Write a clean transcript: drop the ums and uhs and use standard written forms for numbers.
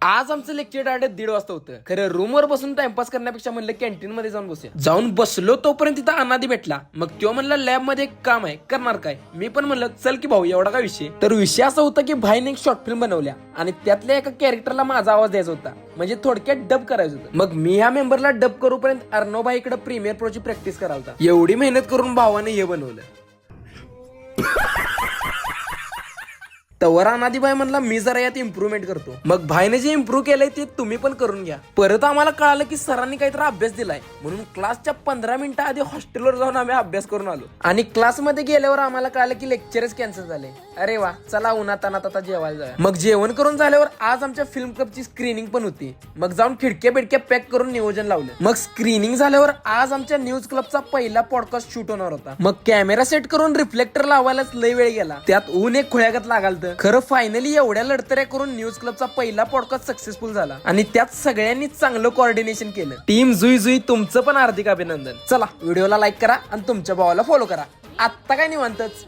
आज आमचं lecture direct 1:30 वाजता होतं. खरं रूमवर बसून टाइमपास करण्यापेक्षा म्हणलं कॅन्टीन मध्ये जाऊन बसूया. जाऊन बसलो तोपर्यंत तिथं अनादी भेटला. मग तो म्हणला लॅब मध्ये एक काम आहे, करणार काय? मी पण म्हणलं चल की भाऊ, एवढा काय विषय. तर विषय असा होता की भाईने एक शॉर्ट फिल्म बनवल्या आणि त्यातल्या एका कॅरेक्टरला माझा आवाज द्यायचा होता, म्हणजे थोडक्यात डब करायचं होतं. मग मी ह्या मेंबरला डब करूपर्यंत अर्णव भाई इकडे प्रीमियर प्रोची प्रॅक्टिस करायला होता. एवढी मेहनत करून भावाने हे बनवलं. तवर अनादिबाई म्हणला मी जरा यात इम्प्रुव्हमेंट करतो. मग भाईने जे इम्प्रूव्ह केलंय ते तुम्ही पण करून घ्या. परत आम्हाला कळालं की सरांनी काहीतरी अभ्यास दिलाय, म्हणून क्लासच्या 15 मिनिटं आधी हॉस्टेलवर जाऊन आम्ही अभ्यास करून आलो. आणि क्लासमध्ये गेल्यावर आम्हाला कळालं की लेक्चरच कॅन्सल झाले. अरे वा, चला उन्हात आता जेवायला जाऊया. मग जेवण करून झाल्यावर आज आमच्या फिल्म क्लबची स्क्रीनिंग पण होती. मग जाऊन खिडक्या बिडक्या पॅक करून नियोजन लावलं. मग स्क्रीनिंग झाल्यावर आज आमच्या न्यूज क्लबचा पहिला पॉडकास्ट शूट होणार होता. मग कॅमेरा सेट करून रिफ्लेक्टर लावायलाच लय वेळ गेला. त्यात ऊन एक खुळ्यागत लागालतं. खरं फायनली एवढ्या लढतऱ्या करून न्यूज क्लबचा पहिला पॉडकास्ट सक्सेसफुल झाला आणि त्यात सगळ्यांनी चांगलं कोऑर्डिनेशन केलं. टीम जुई जुई तुमचं पण हार्दिक अभिनंदन. चला व्हिडिओला लाईक करा आणि तुमच्या भावाला फॉलो करा. आत्ता काय निवांतच.